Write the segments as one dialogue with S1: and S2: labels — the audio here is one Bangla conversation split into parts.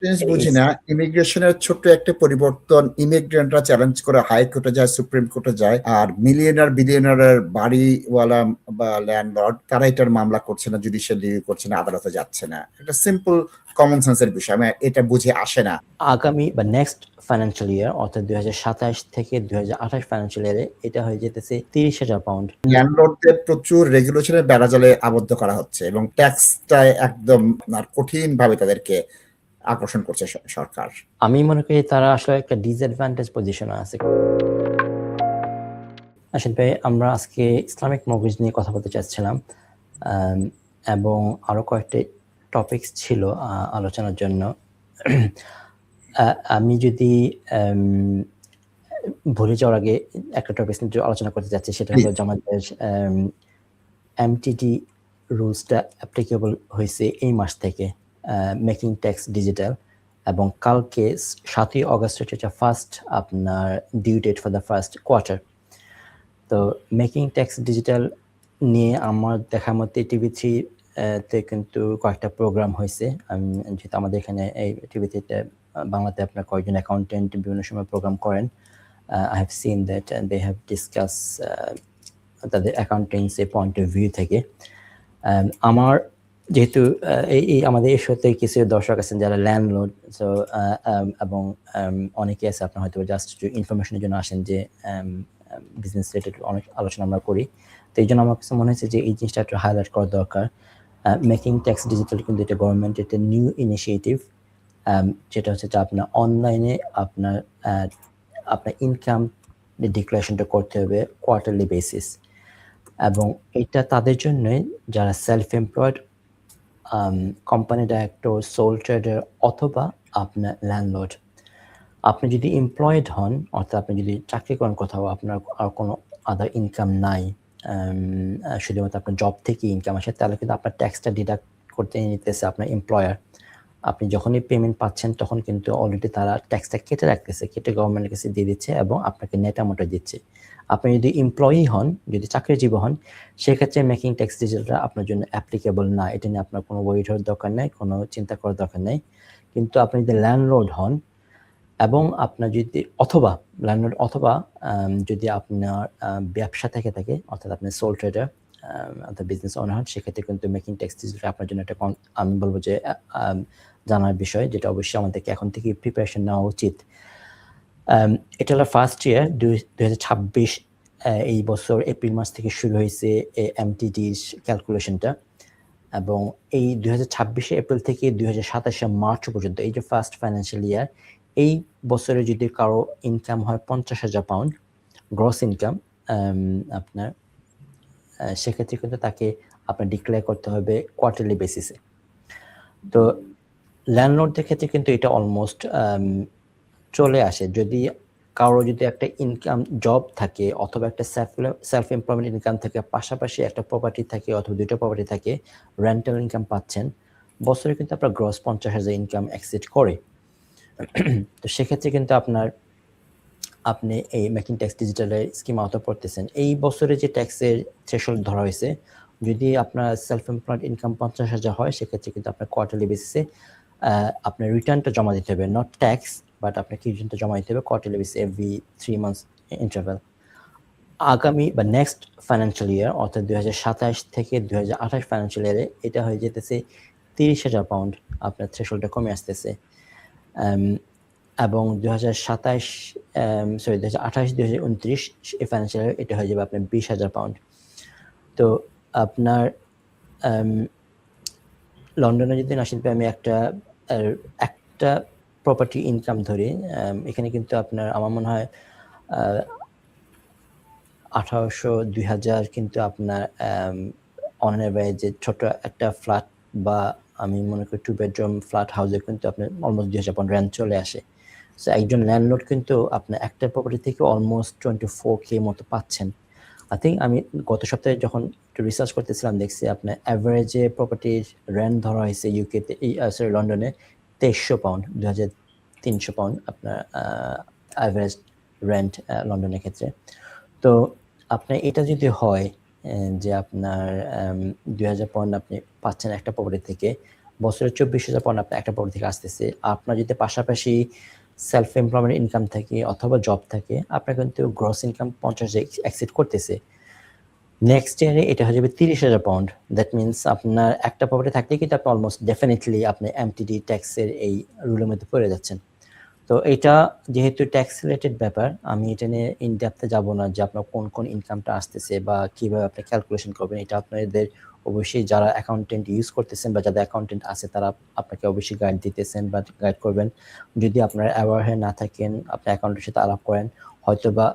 S1: জিনিস বুঝি
S2: ইস
S1: না। ইমিগ্রেশনের ছোট্ট একটা পরিবর্তন, ইমিগ্রেন্টরা চ্যালেঞ্জ করে হাই কোর্টে যায়, সুপ্রিম কোর্টে যায়। আর মিলিয়নার বিলিয়নারের বাড়িওয়ালা বা ল্যান্ডলর্ড তারা এটার মামলা করছে না, জুডিশিয়াল রিভিউ করছে না, আদালতে যাচ্ছে না। এটা সিম্পল কমন সেন্স এর বিষয়। আমার এটা বুঝে আসে না।
S2: আগামী বা নেক্সট ফাইন্যান্সিয়াল ইয়ার অর্থাৎ ২০২৭ থেকে ২০২৮ ফাইন্যান্সিয়াল ইয়ারে এটা হয়ে যেতেছে ৳৩০,০০০।
S1: ল্যান্ডলর্ডদের প্রচুর রেগুলেশনের বেড়াজালে আবদ্ধ করা হচ্ছে এবং ট্যাক্সটায় একদম আপনার কঠিনভাবে তাদেরকে আকর্ষণ করছে সরকার।
S2: আমি মনে করি তারা আসলে একটা ডিসঅ্যাডভান্টেজ পজিশনে আছে। আসিফ ভাই, আমরা আজকে ইসলামিক মর্টগেজ নিয়ে কথা বলতে চাচ্ছিলাম, এবং আরো কয়েকটি টপিকস ছিল আলোচনার জন্য। আমি যদি ভুলে যাওয়ার আগে একটা টপিক নিয়ে আলোচনা করতে চাচ্ছি, সেটা হলো যে আমাদের এমটিডি রুলসটা অ্যাপ্লিকেবল হয়েছে এই মাস থেকে, মেকিং ট্যাক্স ডিজিটাল, এবং কালকে 7ই অগস্ট হচ্ছে ফার্স্ট আপনার due date for the first quarter. তো মেকিং ট্যাক্স ডিজিটাল নিয়ে আমার দেখা মতে টিভি3 তে কিন্তু কয়েকটা প্রোগ্রাম হয়েছে। যেহেতু আমাদের এখানে এই টিভি3 বাংলাতে আপনার কয়েকজন অ্যাকাউন্টেন্ট বিভিন্ন সময় প্রোগ্রাম করেন। I have seen that they have discussed তাদের অ্যাকাউন্টেন্সি পয়েন্ট অফ ভিউ থেকে। আমার যেহেতু এই আমাদের এই শোতে কিছু দর্শক আছেন যারা ল্যান্ডলর্ড, সো এবং অনেকে আছে আপনার হয়তো জাস্ট ইনফরমেশনের জন্য আসেন যে বিজনেস রিলেটেড অনেক আলোচনা আমরা করি। তো এই জন্য আমার কাছে মনে হয়েছে যে এই জিনিসটা একটু হাইলাইট করা দরকার। মেকিং ট্যাক্স ডিজিটাল কিন্তু এটা গভর্নমেন্টের একটা নিউ ইনিশিয়েটিভ, যেটা হচ্ছে যে আপনার অনলাইনে আপনার ইনকাম ডিক্লারেশনটা করতে হবে কোয়ার্টারলি বেসিস, এবং এটা তাদের জন্যই যারা self employed, company director, sole trader অথবা আপনার ল্যান্ডলর্ড। আপনি যদি এমপ্লয়েড হন, অর্থাৎ আপনি যদি চাকরি করেন কোথাও, আপনার আর কোনো আদার ইনকাম নাই, শুধুমাত্র আপনার জব থেকে ইনকাম আসে, তাহলে কিন্তু আপনার ট্যাক্সটা ডিডাক্ট করতে নিতেছে আপনার এমপ্লয়ার। আপনি যখনই পেমেন্ট পাচ্ছেন তখন কিন্তু অলরেডি তারা ট্যাক্সটা কেটে রাখতেছে, কেটে গভর্নমেন্টের কাছে দিয়ে দিচ্ছে এবং আপনাকে নেট অ্যামাউন্টটা দিচ্ছে। আপনি যদি এমপ্লয়ি হন, যদি চাকরিজীবী হন, সেক্ষেত্রে মেকিং ট্যাক্স ডিজিটালটা আপনার জন্য অ্যাপ্লিকেবল না। এটা নিয়ে আপনার কোনো ওয়ারি হওয়ার দরকার নেই, কোনো চিন্তা করার দরকার নেই। কিন্তু আপনি যদি ল্যান্ডলর্ড হন এবং আপনার যদি অথবা ল্যান্ডলর্ড অথবা যদি আপনার ব্যবসা থেকে থাকে, অর্থাৎ আপনি সোল ট্রেডার অর্থাৎ বিজনেস ওনার হন, সেক্ষেত্রে কিন্তু মেকিং ট্যাক্স ডিজিটাল আপনার জন্য একটা আমি বলবো যে জানার বিষয়, যেটা অবশ্যই আমাদেরকে এখন থেকে প্রিপারেশন নেওয়া উচিত। এটা হলো ফার্স্ট ইয়ার 2026, এই বছর এপ্রিল মাস থেকে শুরু হয়েছে এমটিডির ক্যালকুলেশনটা, এবং এই 2026 এপ্রিল থেকে 2027 মার্চ পর্যন্ত, এই যে ফার্স্ট ফাইন্যান্সিয়াল ইয়ার, এই বছরে যদি কারো ইনকাম হয় £50,000 গ্রস ইনকাম আপনার, সেক্ষেত্রে কিন্তু তাকে আপনার ডিক্লেয়ার করতে হবে কোয়ার্টারলি বেসিসে। তো ল্যান্ডলর্ডদের ক্ষেত্রে কিন্তু এটা অলমোস্ট চলে আসে। যদি কারো যদি একটা ইনকাম জব থাকে অথবা একটা সেলফ এমপ্লয়মেন্ট ইনকাম থাকে, পাশাপাশি একটা প্রপার্টি থাকে অথবা দুটো প্রপার্টি থাকে, রেন্টাল ইনকাম পাচ্ছেন, বছরে কিন্তু আপনার গ্রস 50,000 ইনকাম এক্সিড করে। তো সেক্ষেত্রে কিন্তু আপনি এই মেকিং ট্যাক্স ডিজিটালের স্কিম আওতায় পড়তেছেন। এই বছরে যে ট্যাক্সের থ্রেশহোল্ড ধরা হয়েছে, যদি আপনার সেলফ এমপ্লয়েড ইনকাম 50,000 হয়, সেক্ষেত্রে কিন্তু আপনার কোয়ার্টারলি বেসিসে আপনার রিটার্নটা জমা দিতে হবে, নট ট্যাক্স, বাট আপনাকে রিটার্নটা জমা দিতে হবে quarterly basis every 3 months interval. আগামী বা নেক্সট ফাইন্যান্সিয়াল ইয়ার অর্থাৎ 2027 থেকে 2028 ফাইন্যান্সিয়াল ইয়ারে এটা হয়ে যেতেছে £30,000, আপনার থ্রেশহোল্ডটা কমে আসতেছে। এবং 2028-2029 এই ফাইন্যান্সিয়াল ইয়ার এটা হয়ে যাবে আপনার £20,000। তো আপনার লন্ডনে যদি নাসিদ ভাই আমি একটা প্রপার্টি ইনকাম ধরি, এখানে কিন্তু আপনার আমার মনে হয় 1800-2000 কিন্তু আপনার অন অ্যাভারেজ ছোট একটা ফ্ল্যাট, বা আমি মনে করি 2 বেডরুম ফ্ল্যাট হাউসে কিন্তু আপনার অলমোস্ট £2,000 রেন্ট চলে আসে। সো একজন ল্যান্ডলর্ড কিন্তু আপনার একটা প্রপার্টি থেকে অলমোস্ট 24K মতো পাচ্ছেন। আই থিঙ্ক আমি গত সপ্তাহে যখন একটু রিসার্চ করতেছিলাম, দেখছি আপনার অ্যাভারেজে প্রপার্টির রেন্ট ধরা হয়েছে ইউকেতে, লন্ডনে £2300, £2,300 আপনার অ্যাভারেজ রেন্ট লন্ডনের ক্ষেত্রে। তো আপনার এটা যদি হয় যে আপনার £2,000 আপনি পাচ্ছেন একটা প্রপার্টি থেকে, বছরে 24,000 পাউন্ড আপনার একটা প্রপার্টি থেকে আসতেছে। আপনার যদি পাশাপাশি সেলফ এমপ্লয়মেন্ট ইনকাম থাকে অথবা জব থাকে, আপনার কিন্তু গ্রস ইনকাম 50 এক্সিড করতেছে। নেক্সট ইয়ারে এটা হয়ে যাবে 30,000 পাউন্ড। দ্যাট মিনস আপনার একটা প্রপার্টি থাকলে কিন্তু আপনি অলমোস্ট ডেফিনেটলি আপনি এমটিডি ট্যাক্সের এই রুলের মধ্যে পড়ে যাচ্ছেন। তো এটা যেহেতু ট্যাক্স রিলেটেড ব্যাপার, আমি এটা নিয়ে ইন ডেপথে যাব না যে আপনার কোন কোন ইনকামটা আসতেছে বা কিভাবে আপনি ক্যালকুলেশন করবেন। এটা আপনাদের অবশ্যই যারা অ্যাকাউন্টেন্ট ইউজ করতেছেন বা যাদের অ্যাকাউন্টেন্ট আছে তারা আপনাকে অবশ্যই গাইড দিতেছেন বা গাইড করবেন। যদি আপনারা অ্যাওয়ার হয়ে না থাকেন, আপনি অ্যাকাউন্টের সাথে আলাপ করেন, হয়তোবা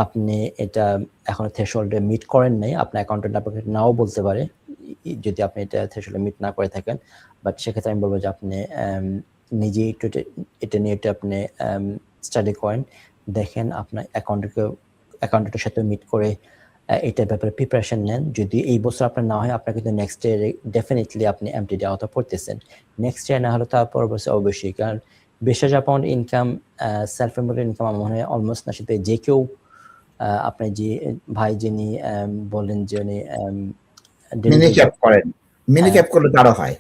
S2: আপনি এটা এখনো থ্রেশহোল্ডে মিট করেন নাই, আপনার অ্যাকাউন্টেন্ট আপনাকে নাও বলতে পারে যদি আপনি এটা থ্রেশহোল্ডে মিট না করে থাকেন। বাট সেক্ষেত্রে আমি বলবো যে আপনি নিজেই একটু এটা নিয়ে একটু আপনি স্টাডি করেন, দেখেন আপনার অ্যাকাউন্টেন্টের সাথে মিট করে এটার ব্যাপারে প্রিপারেশন নেন। যদি এই বছর আপনার না হয়, আপনার কিন্তু নেক্সট ইয়ারে ডেফিনেটলি আপনি এমটিডি আওতা পড়তেছেন। নেক্সট ইয়ার না হলে তারপর বছর অবশ্যই, কারণ 20,000 pound income, self employed income আমার মনে হয় অলমোস্ট না সাথে যে কেউ, আপনি যে ভাই যিনি বলেন যে উনি
S1: মিনি ক্যাপ করেন, মিনি ক্যাপ করলে তারও হয়।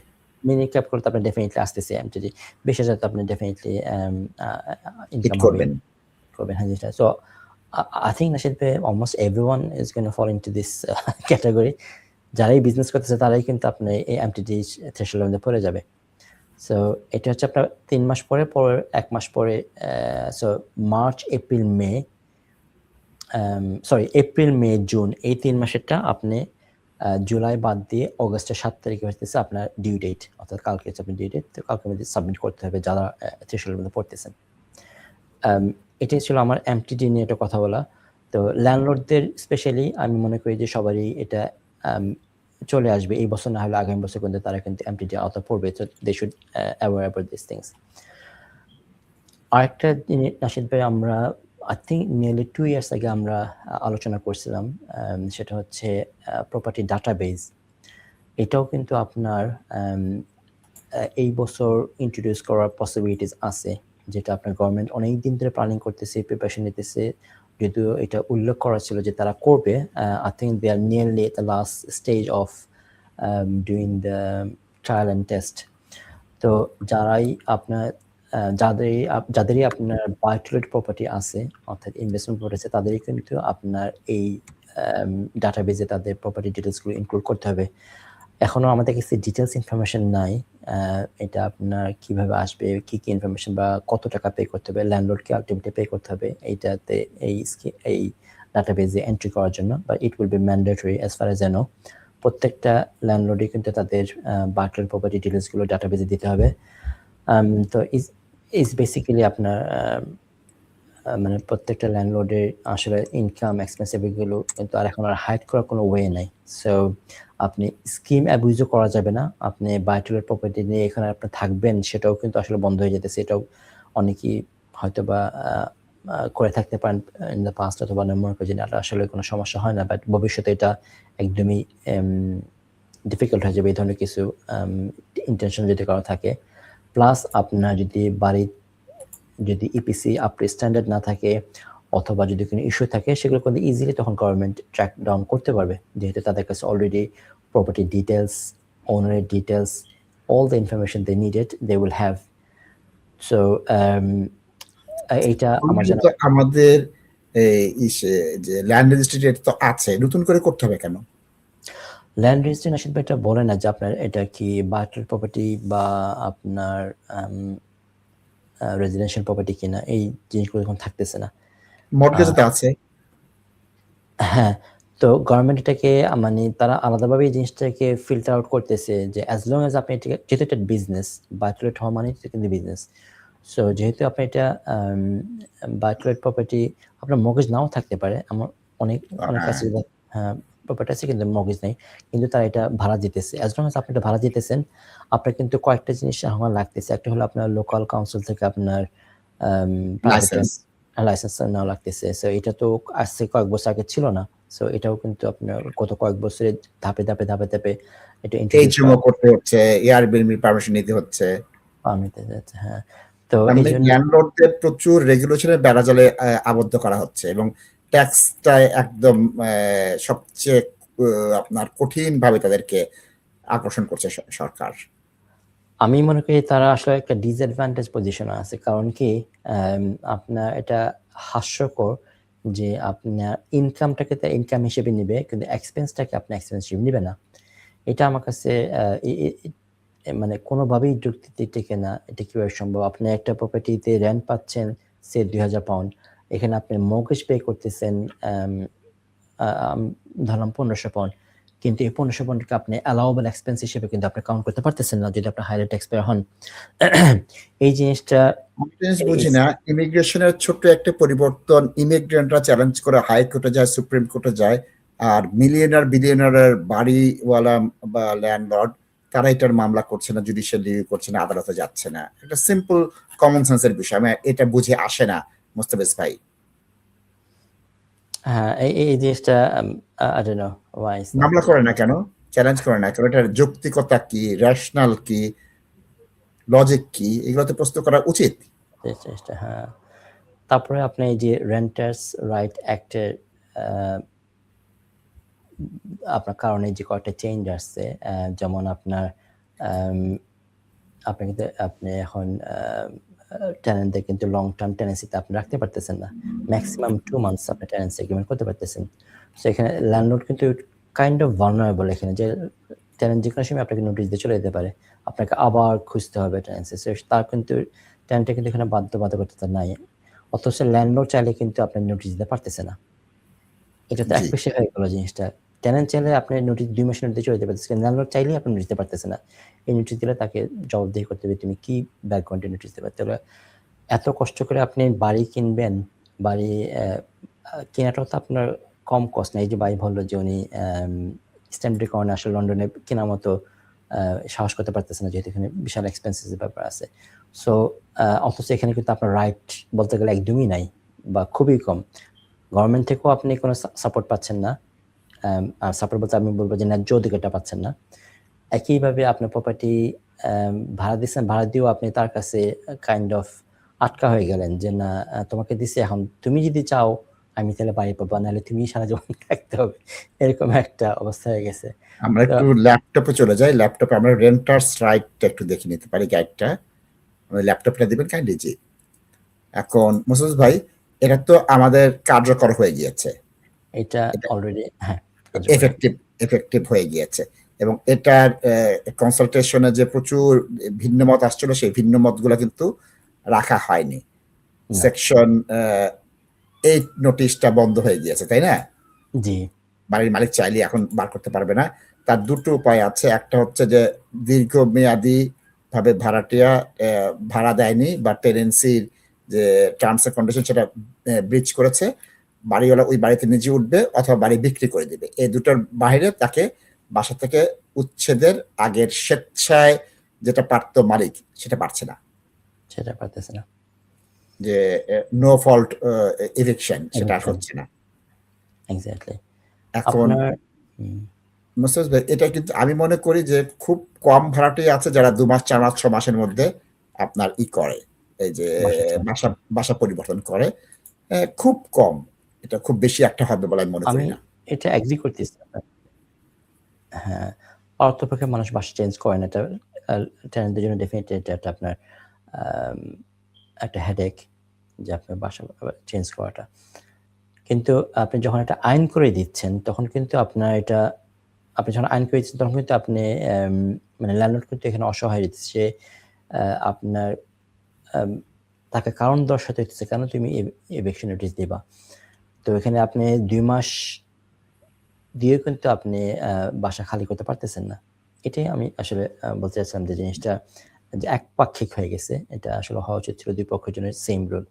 S2: মিনি ক্যাপ করলে আপনি ডেফিনেটলি আসতেছে এমটিডি 20,000 তো আপনি ডেফিনেটলি ইনকাম
S1: করবেন।
S2: হ্যাঁ যেটা। So I think Nashid bhai, almost everyone is going to fall into this category. যারাই বিজনেস করতেছে তারাই কিন্তু আপনি এই এমটিডি থ্রেশহোল্ডের মধ্যে পড়ে যাবে। সো এটা হচ্ছে আপনার 3 মাস পরে 1 মাস পরে, so March April May, April May June এই 3 মাসেরটা আপনি জুলাই বাদ দিয়ে অগস্টের 7 তারিখে হচ্ছে আপনার ডিউ ডেট, অর্থাৎ কালকে হচ্ছে আপনার ডিউ ডেট। তো কালকের মধ্যে সাবমিট করতে হবে যারা থ্রেশহোল্ডের মধ্যে পড়তেছেন। এটাই ছিল আমার এমটিডি নিয়ে একটা কথা বলা। তো ল্যান্ডলর্ডদের স্পেশালি আমি মনে করি যে সবারই এটা চলে আসবে এই বছর না হলে আগামী বছর কিন্তু তারা কিন্তু এমটিডি আওতা পড়বে। তো they should aware about this things. আরেকটা জিনিস নাশিদ ভাই, আমরা আই থিঙ্ক নিয়ারলি 2 ইয়ার্স আগে আমরা আলোচনা করছিলাম, সেটা হচ্ছে প্রপার্টি ডাটাবেজ। এটাও কিন্তু আপনার এই বছর ইন্ট্রোডিউস করার পসিবিলিটিস আছে, যেটা আপনার গভর্নমেন্ট অনেক দিন ধরে প্ল্যানিং করতেছে, প্রিপারেশন নিতেছে। যদিও এটা উল্লেখ করা ছিল যে তারা করবে, I think they are nearly at the last stage of doing the trial and test. তো যারাই আপনার যাদেরই আপনার বাই টু লেট প্রপার্টি আছে, অর্থাৎ ইনভেস্টমেন্ট প্রপার্টি আছে, তাদেরই কিন্তু আপনার এই ডাটাবেজে তাদের প্রপার্টি ডিটেলসগুলো ইনক্লুড করতে হবে। এখনো আমাদের কাছে ডিটেলস ইনফরমেশন নাই এটা আপনার কিভাবে আসবে, কি কি ইনফরমেশন বা কত টাকা পে করতে হবে, ল্যান্ডলর্ডকে আলটিমেটলি পে করতে হবে এইটাতে, এই ডাটাবেজে এন্ট্রি করার জন্য। But it will be mandatory as far as I know. প্রত্যেকটা ল্যান্ডলর্ডই কিন্তু তাদের বাই টু লেট প্রপার্টি ডিটেলসগুলো ডাটাবেজে দিতে হবে। তো ইজ বেসিক্যালি আপনার মানে প্রত্যেকটা ল্যান্ডলর্ডের আসলে ইনকাম এক্সপেন্স এগুলো কিন্তু আর এখন আর হাইড করার কোনো ওয়ে নাই। সো আপনি স্কিম অ্যাবিউজও করা যাবে না। আপনি বাই টু লেট প্রপার্টি নিয়ে এখানে আপনি থাকবেন সেটাও কিন্তু আসলে বন্ধ হয়ে যেতেছে। এটাও অনেকেই হয়তো বা করে থাকতে পারেন ইন দ্য পাস্ট, অথবা মনে করি যে এটা আসলে কোনো সমস্যা হয় না, বাট ভবিষ্যতে এটা একদমই ডিফিকাল্ট হয়ে যাবে এই ধরনের কিছু ইন্টেনশন যদি করা থাকে। প্লাস আপনার যদি বাড়ি যদি ইপিসি আপনি স্ট্যান্ডার্ড না থাকে অথবা যদি কোনো ইস্যু থাকে, সেগুলো কিন্তু ইজিলি তখন গভর্নমেন্ট ট্র্যাক ডাউন করতে পারবে, যেহেতু তাদের কাছে অলরেডি প্রপার্টি ডিটেলস, ওনারের details, all the information they needed they will have. So এইটা আমার জানা।
S1: আমাদের যে ল্যান্ড রেজিস্ট্রি তো আছে, নতুন করে করতে হবে কেন?
S2: ল্যান্ড রেজিস্ট্রি নাশিদ ভাই এটা বলে না যে আপনার এটা কি বাই টু লেট প্রপার্টি বা আপনার রেজিডেন্সিয়াল প্রপার্টি কিনা, এই জিনিসগুলো এখন থাকতেছে না।
S1: মর্টগেজ তো আছে।
S2: হ্যাঁ, তো গভর্নমেন্ট এটাকে মানে তারা আলাদাভাবে এই জিনিসটাকে ফিল্টার আউট করতেছে যে অ্যাজ লং অ্যাজ আপনি এটাকে, যেহেতু এটা বিজনেস, বাই টু লেট হওয়া মানে এটা কিন্তু বিজনেস। সো যেহেতু আপনি এটা বাই টু লেট প্রপার্টি, আপনার মর্গেজ নাও থাকতে পারে। আমার অনেক কাছে প্রপার্টি আছে কিন্তু মর্গেজ নেই, কিন্তু তারা এটা ভাড়া দিতেছে। অ্যাজ লং অ্যাজ আপনি এটা ভাড়া দিতেছেন, আপনার কিন্তু কয়েকটা জিনিস আমার লাগতেছে। একটা হলো আপনার লোকাল কাউন্সিল থেকে আপনার লাইসেন্স নেওয়া লাগতেছে। সো এটা তো আসছে কয়েক বছর আগে ছিল না। সো এটাও কিন্তু আপনার গত কয়েক বছরে ধাপে এটা ইন্ট্রোডিউস
S1: করতে হচ্ছে, এয়ারবিএনবি পারমিশন নিতে হচ্ছে।
S2: হ্যাঁ, তো
S1: এই জন্য ল্যান্ডলর্ডদের প্রচুর রেগুলেশনের বেড়াজালে আবদ্ধ করা হচ্ছে এবং ট্যাক্সটা একদম সবচেয়ে আপনার কঠিন ভাবে তাদেরকে আকর্ষণ করছে সরকার।
S2: আমি মনে করি তারা আসলে একটা ডিসঅ্যাডভান্টেজ পজিশনে আছে। কারণ কি আপনার এটা হাস্যকর যে আপনার ইনকামটাকে তার ইনকাম হিসেবে নিবে কিন্তু এক্সপেন্সটাকে আপনি এক্সপেন্স হিসেবে নিবে না। এটা আমার কাছে মানে কোনোভাবেই যুক্তিতে টেকে না। এটা কিভাবে সম্ভব? আপনি একটা প্রপার্টিতে রেন্ট পাচ্ছেন সে ৳২,০০০ এখানে আপনি মর্টগেজ পে করতেছেন ধরলাম ৳১৫০০ কিন্তু এই ৳১৫০০ আপনি অ্যালাওয়েবল এক্সপেন্স হিসেবে কিন্তু আপনি কাউন্ট করতে পারতেছেন না যদি আপনি হাইয়ার ট্যাক্স পেয়ার হন। এই জিনিসটা
S1: বুঝি না, ইমিগ্রেশনের ছোট্ট একটা পরিবর্তন, ইমিগ্রেন্টরা চ্যালেঞ্জ করে হাইকোর্টে যায়, সুপ্রিম কোর্টে যায়, আর মিলিয়নার বিলিয়নারের বাড়িওয়ালা বা ল্যান্ডলর্ড তারা এটার মামলা করছে না, জুডিশিয়াল রিভিউ করছে না, আদালতে যাচ্ছে না। এটা সিম্পল কমন সেন্সের বিষয়, আমি এটা বুঝে আসে না মোস্তাফিজ ভাই।
S2: হ্যাঁ, এই জিনিসটা I don't know why it's not
S1: মামলা করে না কেন, চ্যালেঞ্জ করে না কেন, এটার যৌক্তিকতা কি, রেশনাল কি, লজিক কি, এগুলো তো প্রশ্ন করা উচিত।
S2: জিনিসটা হ্যাঁ। তারপরে আপনি এই যে রেন্টার্স রাইট অ্যাক্টের আপনার কারণে যে কয়েকটা চেঞ্জ আসছে যেমন আপনার আপনি কিন্তু আপনি এখন টেনেন্টদের কিন্তু লং টার্ম টেনেন্সিতে আপনি রাখতে পারতেছেন না। ম্যাক্সিমাম 2 মান্থস আপনি টেনেন্সি এগ্রিমেন্ট করতে পারতেছেন। সো এখানে ল্যান্ডলর্ড কিন্তু কাইন্ড অফ ভালনারেবল এখানে যে টেনেন্ট যে কোনো সময় আপনাকে নোটিশ দিয়ে চলে যেতে পারে। আপনাকে আবার খুঁজতে হবে টেনেন্সি। সো তার কিন্তু টেনেন্টের কিন্তু এখানে বাধ্যবাধকতা নাই। অথচ ল্যান্ডলর্ড চাইলে কিন্তু আপনার নোটিশ দিতে পারতেছে না। এটা তো এক পেশে হয়ে গেল জিনিসটা। টেনেন্ট চাইলে আপনি নোটিশ 2 মাসের মধ্যে চলে যেতে পারতেছেন। ল্যান্ডলর্ড চাইলেই আপনি নোটিশ দিতে পারতেছেন না। এই নোটিশ দিলে তাকে জবাবদিহি করতে হবে তুমি কি ব্যাকগ্রাউন্ডে নোটিশ দেবে। তাহলে এত কষ্ট করে আপনি বাড়ি কিনবেন, বাড়ি কেনাটাও তো আপনার কম কস্ট না। এই যে ভাই বলল যে উনি স্ট্যাম্প ডিউটির কারণে আসলে লন্ডনে কেনার মতো সাহস করতে পারতেছে না যেহেতু এখানে বিশাল এক্সপেন্সেস ব্যাপার আছে। সো অথচ এখানে কিন্তু আপনার রাইট বলতে গেলে একদমই নাই বা খুবই কম। গভর্নমেন্ট থেকেও আপনি কোনো সাপোর্ট পাচ্ছেন না। সাপোর্ট বলতে আমি বলবো যে ন্যায্য অধিকারটা পাচ্ছেন না। একইভাবে আপনার প্রপার্টি ভাড়া দিচ্ছেন, ভাড়া দিয়েও আপনি তার কাছে কাইন্ড অফ আটকা হয়ে গেলেন যে না তোমাকে দিছে এখন তুমি যদি চাও আমি তাহলে বাড়ি পাবো, নাহলে তুমি সারা জীবন থাকতে হবে। এরকম একটা অবস্থা হয়ে গেছে।
S1: আমরা একটু ল্যাপটপে চলে যাই, ল্যাপটপে আমরা রেন্টার্স রাইটটা একটু দেখে নিতে পারি, গাইডটা ল্যাপটপটা দিবেন কাইন্ডলি। জি, এখন মোস্তাফিজ ভাই এটা তো আমাদের কার্যকর হয়ে গিয়েছে,
S2: এটা অলরেডি হ্যাঁ
S1: এফেক্টিভ হয়ে গিয়েছে, এবং এটার কনসালটেশনে যে প্রচুর ভিন্ন মত আসছিল সেই ভিন্ন মতগুলো কিন্তু রাখা হয়নি। সেকশন 8 নোটিশটা বন্ধ হয়ে গিয়েছে, তাই না?
S2: জি,
S1: বাড়ির মালিক চাইলে এখন বার করতে পারবে না। তার দুটো উপায় আছে, একটা হচ্ছে যে দীর্ঘমেয়াদী ভাবে ভাড়াটিয়া ভাড়া দেয়নি বা টেনেন্সির যে টার্মস এন্ড কন্ডিশন সেটা ব্রিচ করেছে, বাড়িওয়ালা ওই বাড়িতে নিজে উঠবে অথবা বাড়ি বিক্রি করে দিবে। এই দুটোর বাইরে তাকে বাসা থেকে উচ্ছেদের আগের স্বেচ্ছায় যেটা পারত মালিক সেটা পারছে না,
S2: সেটা পারতেছে না,
S1: যে নো ফল্ট এভিকশন সেটা আর হচ্ছে না।
S2: এক্স্যাক্টলি।
S1: এখন
S2: আপনার
S1: মোস্তাফিজ ভাই এটা কিন্তু আমি মনে করি যে খুব কম ভাড়াটেই আছে যারা 2 মাস 4 মাস 6 মাসের মধ্যে আপনার করে, এই যে বাসা পরিবর্তন করে, খুব কম। এটা খুব বেশি একটা হবে বলে আমি মনে করি না।
S2: এটা এগ্রি করতেছি। হ্যাঁ, অর্থপক্ষে মানুষ বাসা চেঞ্জ করে না। এটা টেনেন্টদের জন্য ডেফিনেটলি এটা আপনার একটা হেডেক যে আপনার বাসা চেঞ্জ করাটা। কিন্তু আপনি যখন একটা আইন করে দিচ্ছেন তখন কিন্তু আপনার এটা আপনি যখন আইন করে দিচ্ছেন তখন কিন্তু আপনি মানে ল্যান্ডলর্ড কিন্তু এখানে অসহায় দিচ্ছে। আপনার তাকে কারণ দর্শাতে হচ্ছে কেন তুমি এভিকশন নোটিশ দিবা। তো এখানে আপনি 2 মাস দিয়েও কিন্তু আপনি বাসা খালি করতে পারতেছেন না। এটাই আমি আসলে বলতে চাচ্ছিলাম যে জিনিসটা যে একপাক্ষিক হয়ে গেছে। এটা আসলে হওয়া উচিত ছিল 2 পক্ষের জন্য সেম রুল।